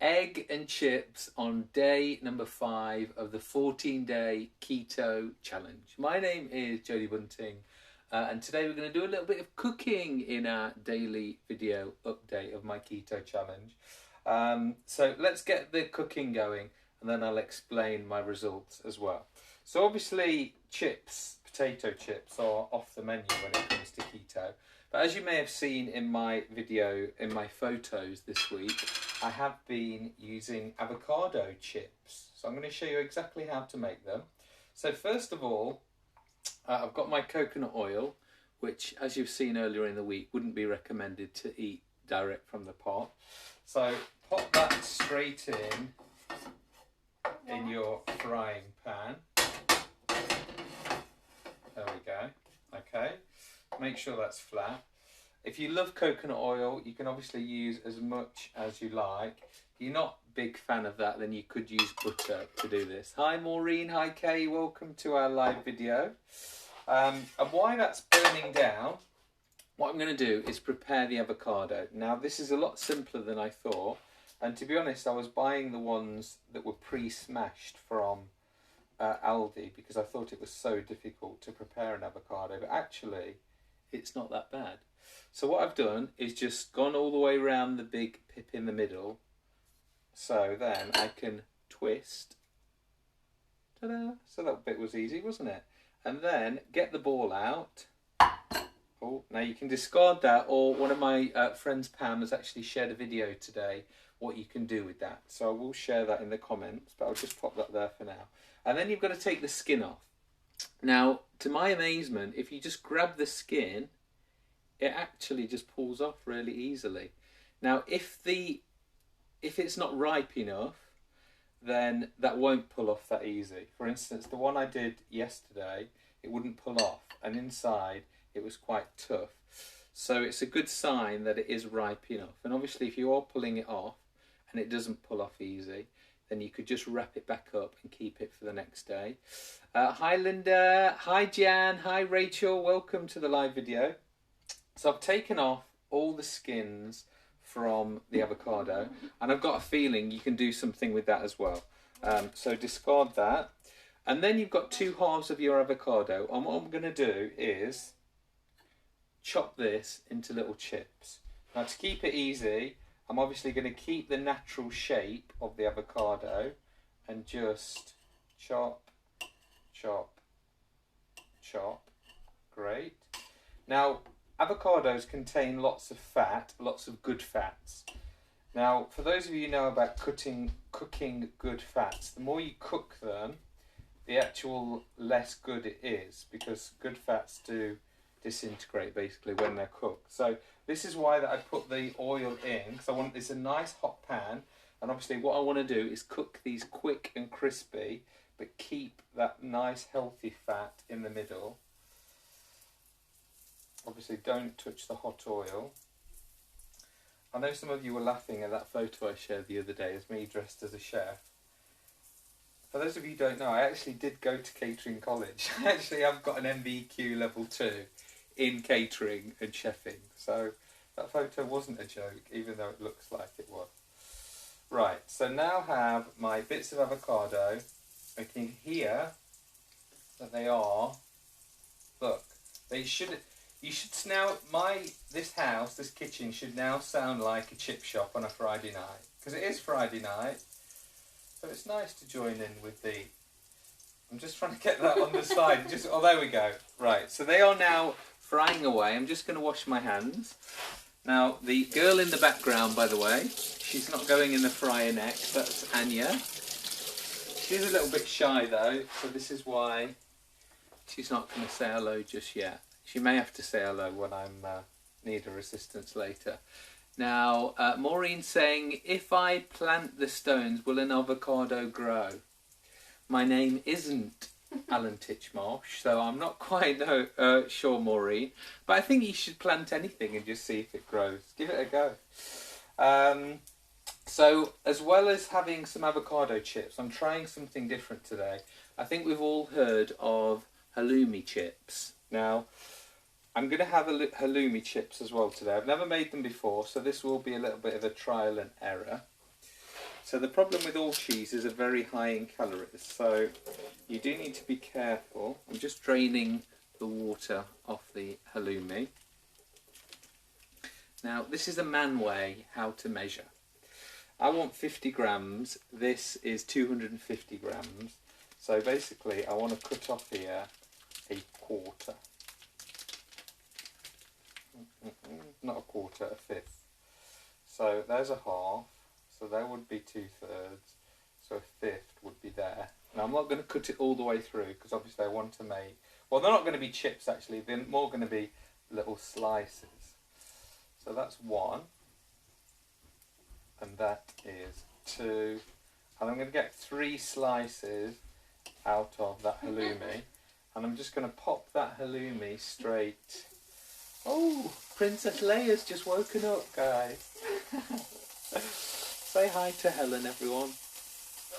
egg and chips on day number 5 of the 14-day keto challenge. My name is Jody Bunting, and today we're going to do a little bit of cooking in our daily video update of my keto challenge. So let's get the cooking going, and then I'll explain my results as well. So obviously chips, potato chips, are off the menu when it comes to keto. But as you may have seen in my video, in my photos this week, I have been using avocado chips. So I'm going to show you exactly how to make them. So first of all, I've got my coconut oil, which as you've seen earlier in the week, wouldn't be recommended to eat direct from the pot. So pop that straight in your frying pan. There we go. Okay. Make sure that's flat. If you love coconut oil, you can obviously use as much as you like. If you're not a big fan of that, then you could use butter to do this. Hi Maureen, hi Kay, welcome to our live video. And while that's burning down, what I'm going to do is prepare the avocado. Now this is a lot simpler than I thought, and to be honest, I was buying the ones that were pre-smashed from Aldi because I thought it was so difficult to prepare an avocado, but actually it's not that bad. So what I've done is just gone all the way around the big pip in the middle, so then I can twist. Ta-da! So that bit was easy, wasn't it? And then get the ball out. Oh, now you can discard that, or one of my friends, Pam, has actually shared a video today what you can do with that. So I will share that in the comments, but I'll just pop that there for now. And then you've got to take the skin off. Now, to my amazement, if you just grab the skin, it actually just pulls off really easily. Now, if it's not ripe enough, then that won't pull off that easy. For instance, the one I did yesterday, it wouldn't pull off, and inside it was quite tough. So it's a good sign that it is ripe enough. And obviously, if you are pulling it off and it doesn't pull off easy, then you could just wrap it back up and keep it for the next day. Hi Linda, hi Jan, hi Rachel, welcome to the live video. So I've taken off all the skins from the avocado, and I've got a feeling you can do something with that as well. So discard that. And then you've got 2 halves of your avocado, and what I'm going to do is chop this into little chips. Now to keep it easy, I'm obviously going to keep the natural shape of the avocado and just chop, chop, chop. Great. Now, avocados contain lots of fat, lots of good fats. Now, for those of you who know about cooking good fats, the more you cook them, the actual less good it is, because good fats do disintegrate basically when they're cooked. So this is why that I put the oil in, because I want this a nice hot pan, and obviously what I want to do is cook these quick and crispy, but keep that nice healthy fat in the middle. Obviously don't touch the hot oil. I know some of you were laughing at that photo I shared the other day as me dressed as a chef. For those of you who don't know, I actually did go to catering college. Actually, I've got an MBQ level 2 in catering and chefing. So that photo wasn't a joke, even though it looks like it was. Right, so now I have my bits of avocado. I can hear that they are, look, you should now, this kitchen should now sound like a chip shop on a Friday night. Because it is Friday night. So it's nice to join in with the, I'm just trying to get that on the side. Oh, there we go. Right, so they are now frying away. I'm just going to wash my hands. Now, the girl in the background, by the way, she's not going in the fryer next. That's Anya. She's a little bit shy, though, so this is why she's not going to say hello just yet. She may have to say hello when I need her assistance later. Now, Maureen saying, if I plant the stones, will an avocado grow? My name isn't Alan Titchmarsh, so I'm not quite sure, Maureen. But I think you should plant anything and just see if it grows. Give it a go. So, as well as having some avocado chips, I'm trying something different today. I think we've all heard of halloumi chips. Now, I'm going to have halloumi chips as well today. I've never made them before, so this will be a little bit of a trial and error. So the problem with all cheeses are very high in calories, so you do need to be careful. I'm just draining the water off the halloumi. Now, this is a man way how to measure. I want 50 grams, this is 250 grams. So basically I want to cut off here a quarter. Not a quarter, a fifth. So there's a half, so there would be 2/3, so a fifth would be there. Now I'm not going to cut it all the way through because obviously I want to make, well, they're not going to be chips actually, they're more going to be little slices. So that's 1, and that is 2, and I'm going to get 3 slices out of that halloumi, and I'm just going to pop that halloumi straight. Oh, Princess Leia's just woken up, guys. Say hi to Helen, everyone.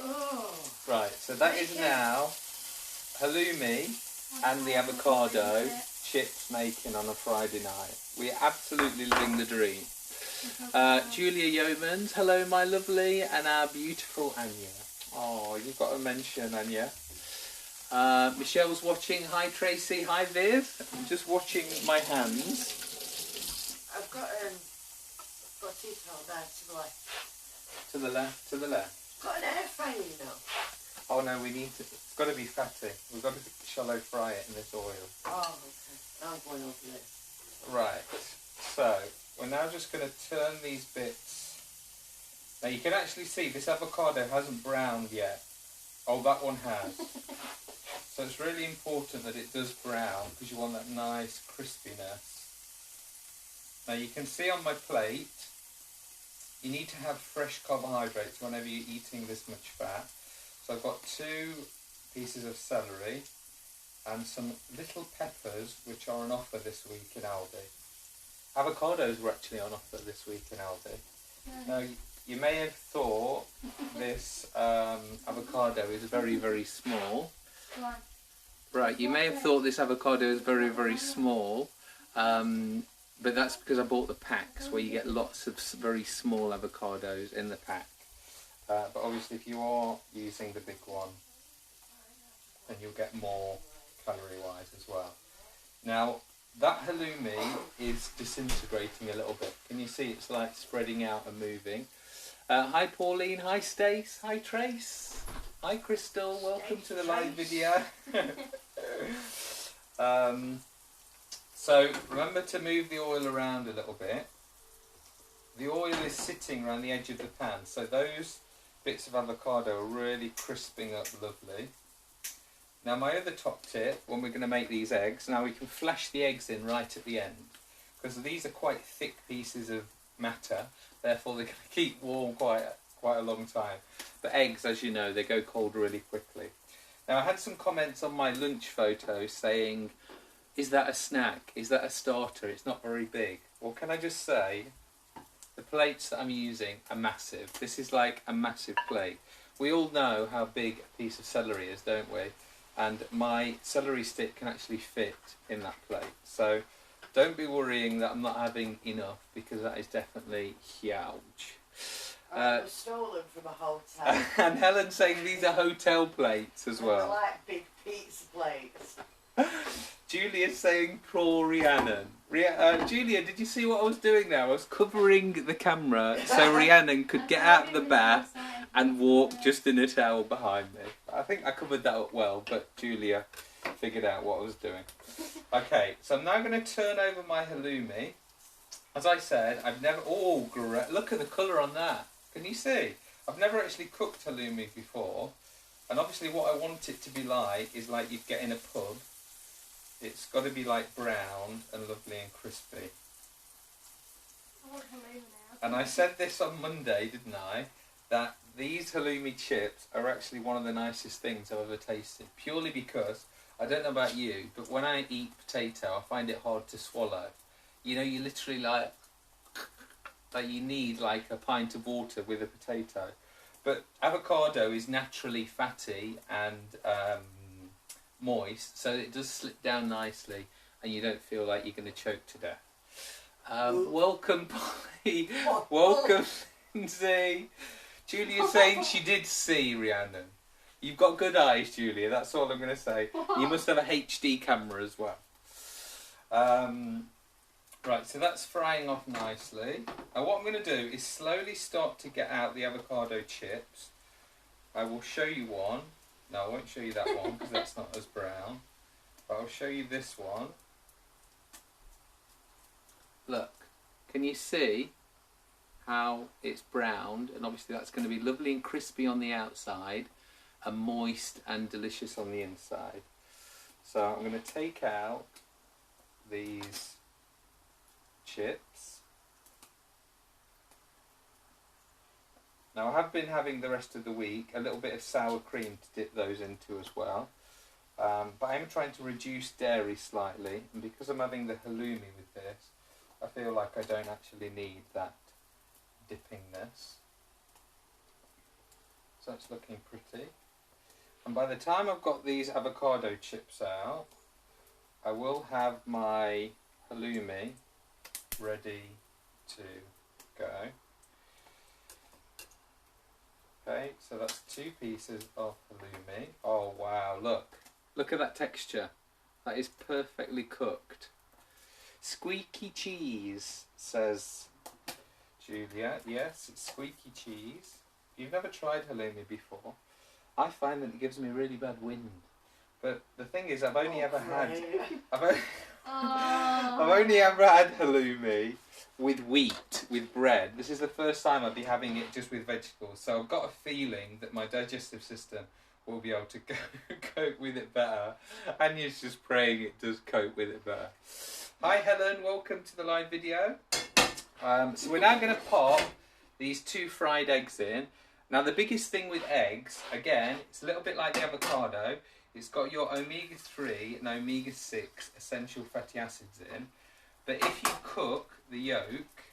Oh. Right, so that is now halloumi and the avocado chips making on a Friday night. We're absolutely living the dream. Julia Yeomans, hello my lovely, and our beautiful Anya. Oh, you've got to mention Anya. Michelle's watching. Hi Tracy, hi Viv. I'm just watching my hands. I've got it all there to the left. To the left, to the left. Got an air fryer, you know. Oh no, we need to, it's got to be fatty. We've got to shallow fry it in this oil. Oh, okay. I'm going over this. Right, so we're now just going to turn these bits. Now you can actually see this avocado hasn't browned yet. Oh, that one has. So it's really important that it does brown because you want that nice crispiness. Now you can see on my plate, you need to have fresh carbohydrates whenever you're eating this much fat. So I've got 2 pieces of celery and some little peppers which are on offer this week in Aldi. Avocados were actually on offer this week in Aldi. Now you may have thought this avocado is very, very small. Right, you may have thought this avocado is very, very small, but that's because I bought the packs where you get lots of very small avocados in the pack. But obviously if you are using the big one, then you'll get more calorie-wise as well. Now, that halloumi is disintegrating a little bit. Can you see it's like spreading out and moving? Hi Pauline, hi Stace, hi Trace, hi Crystal, welcome to the live video. So remember to move the oil around a little bit. The oil is sitting around the edge of the pan, so those bits of avocado are really crisping up lovely. Now my other top tip, when we're going to make these eggs, now we can flash the eggs in right at the end, because these are quite thick pieces of matter, therefore they're going to keep warm quite a long time. But eggs, as you know, they go cold really quickly. Now I had some comments on my lunch photo saying, is that a snack? Is that a starter? It's not very big. Well, can I just say, the plates that I'm using are massive. This is like a massive plate. We all know how big a piece of celery is, don't we? And my celery stick can actually fit in that plate. So don't be worrying that I'm not having enough, because that is definitely huge. I was stolen from a hotel. And Helen's saying these are hotel plates as well. I like big pizza plates. Julia's saying poor Rhiannon. Julia, did you see what I was doing there? I was covering the camera so Rhiannon could get out of the bath and walk just in a towel behind me. I think I covered that up well, but Julia figured out what I was doing. Okay, so I'm now going to turn over my halloumi. As I said, I've never... Oh, great. Look at the colour on that. Can you see? I've never actually cooked halloumi before. And obviously what I want it to be like is like you'd get in a pub. It's got to be like brown and lovely and crispy. I want halloumi now. And I said this on Monday, didn't I? That these halloumi chips are actually one of the nicest things I've ever tasted. Purely because, I don't know about you, but when I eat potato, I find it hard to swallow. You know, you literally like you need like a pint of water with a potato. But avocado is naturally fatty and moist, so it does slip down nicely and you don't feel like you're going to choke to death. Welcome Polly, welcome Lindsay. Julia's saying she did see, Rhiannon. You've got good eyes, Julia. That's all I'm going to say. You must have a HD camera as well. Right, so that's frying off nicely. And what I'm going to do is slowly start to get out the avocado chips. I will show you one. No, I won't show you that one because that's not as brown. But I'll show you this one. Look, can you see how it's browned? And obviously that's going to be lovely and crispy on the outside and moist and delicious on the inside. So I'm going to take out these chips. Now I have been having the rest of the week a little bit of sour cream to dip those into as well. But I'm trying to reduce dairy slightly, and because I'm having the halloumi with this, I feel like I don't actually need that dippingness. So it's looking pretty. And by the time I've got these avocado chips out, I will have my halloumi ready to go. Okay, so that's 2 pieces of halloumi. Oh wow, look. Look at that texture. That is perfectly cooked. Squeaky cheese, says Julia. Yes, it's squeaky cheese. If you've never tried halloumi before, I find that it gives me really bad wind. But the thing is, I've only ever had halloumi with wheat, with bread. This is the first time I'll be having it just with vegetables. So I've got a feeling that my digestive system will be able to cope with it better. Anya's just praying it does cope with it better. Hi Helen, welcome to the live video. So we're now going to pop these 2 fried eggs in. Now the biggest thing with eggs, again, it's a little bit like the avocado. It's got your omega-3 and omega-6 essential fatty acids in. But if you cook the yolk,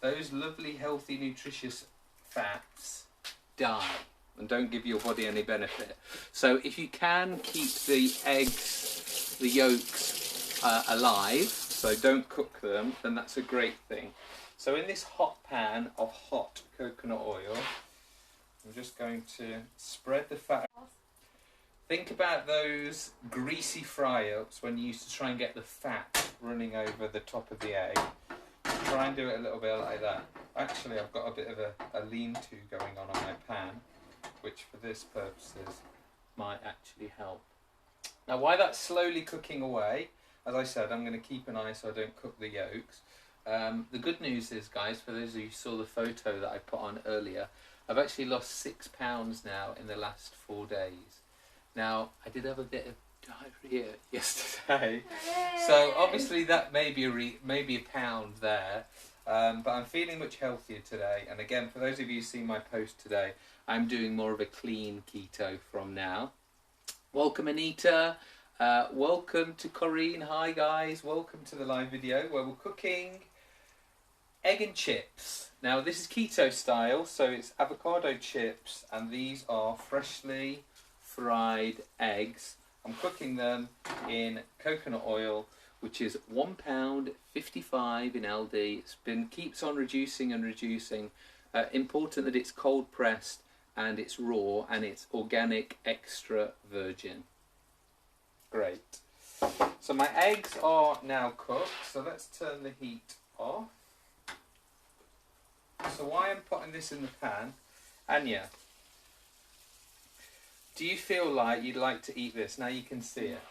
those lovely, healthy, nutritious fats die and don't give your body any benefit. So if you can keep the eggs, the yolks alive, so don't cook them, then that's a great thing. So in this hot pan of hot coconut oil, I'm just going to spread the fat. Think about those greasy fry-ups when you used to try and get the fat running over the top of the egg. Try and do it a little bit like that. Actually, I've got a bit of a lean-to going on my pan, which for this purposes might actually help. Now, while that's slowly cooking away, as I said, I'm going to keep an eye so I don't cook the yolks. The good news is, guys, for those of you who saw the photo that I put on earlier, I've actually lost 6 pounds now in the last 4 days. Now, I did have a bit of diarrhea yesterday, so obviously that may be a pound there, but I'm feeling much healthier today. And again, for those of you who see my post today, I'm doing more of a clean keto from now. Welcome Anita, welcome to Corinne. Hi guys, welcome to the live video where we're cooking egg and chips. Now this is keto style, so it's avocado chips, and these are freshly fried eggs. I'm cooking them in coconut oil, which is £1.55 in LD. It's keeps on reducing and reducing. Important that it's cold pressed and it's raw and it's organic extra virgin. Great. So my eggs are now cooked, so let's turn the heat off. So while I'm putting this in the pan, Anya, do you feel like you'd like to eat this? Now you can see it.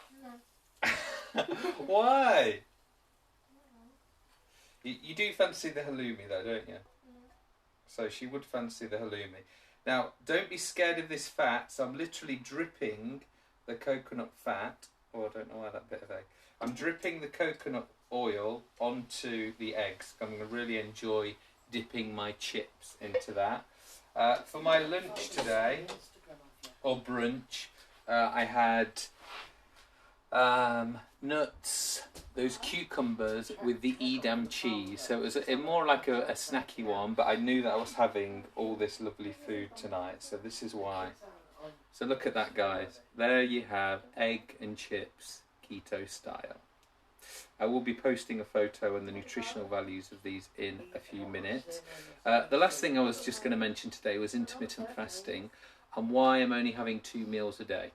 No. Why? You do fancy the halloumi though, don't you? So she would fancy the halloumi. Now, don't be scared of this fat. So I'm literally dripping the coconut fat. Oh, I don't know why that bit of egg. I'm dripping the coconut oil onto the eggs. I'm going to really enjoy dipping my chips into that. For my lunch today, or brunch, I had nuts, those cucumbers with the Edam cheese. So it was more like a snacky one, but I knew that I was having all this lovely food tonight, so this is why. So look at that, guys. There you have egg and chips, keto style. I will be posting a photo and the nutritional values of these in a few minutes. The last thing I was just going to mention today was intermittent fasting and why I'm only having 2 meals a day.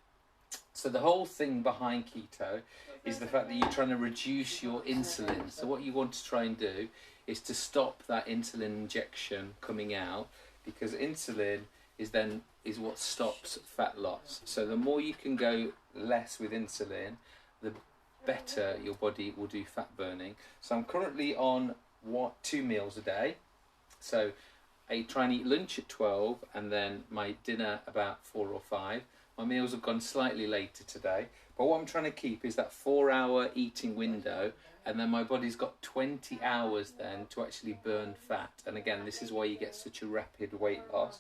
So the whole thing behind keto is the fact that you're trying to reduce your insulin. So what you want to try and do is to stop that insulin injection coming out, because insulin is what stops fat loss. So the more you can go less with insulin, the better your body will do fat burning. So I'm currently on 2 meals a day. So I try and eat lunch at 12 and then my dinner about 4 or 5. My meals have gone slightly later today, but what I'm trying to keep is that 4-hour eating window, and then my body's got 20 hours then to actually burn fat. And again, this is why you get such a rapid weight loss.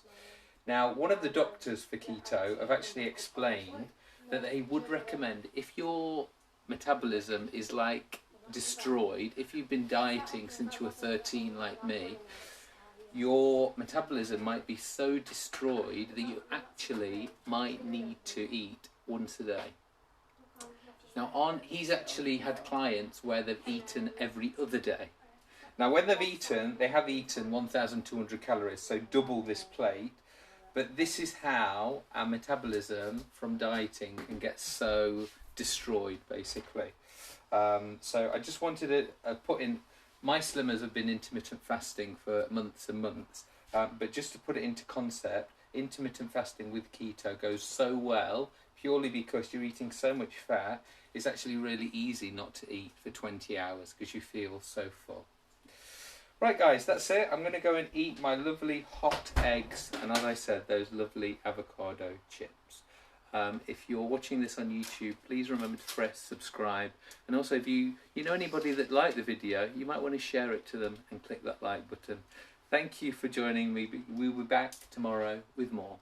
Now, one of the doctors for keto have actually explained that they would recommend, if your metabolism is like destroyed, if you've been dieting since you were 13 like me, your metabolism might be so destroyed that you actually might need to eat once a day. Now, he's actually had clients where they've eaten every other day. Now, when they've eaten, they have eaten 1,200 calories, so double this plate. But this is how our metabolism from dieting can get so destroyed, basically. So I just wanted to put in, my slimmers have been intermittent fasting for months and months. But just to put it into concept, intermittent fasting with keto goes so well, purely because you're eating so much fat, it's actually really easy not to eat for 20 hours because you feel so full. Right guys, that's it. I'm going to go and eat my lovely hot eggs and, as I said, those lovely avocado chips. If you're watching this on YouTube, please remember to press subscribe. And also, if you know anybody that liked the video, you might want to share it to them and click that like button. Thank you for joining me. We'll be back tomorrow with more.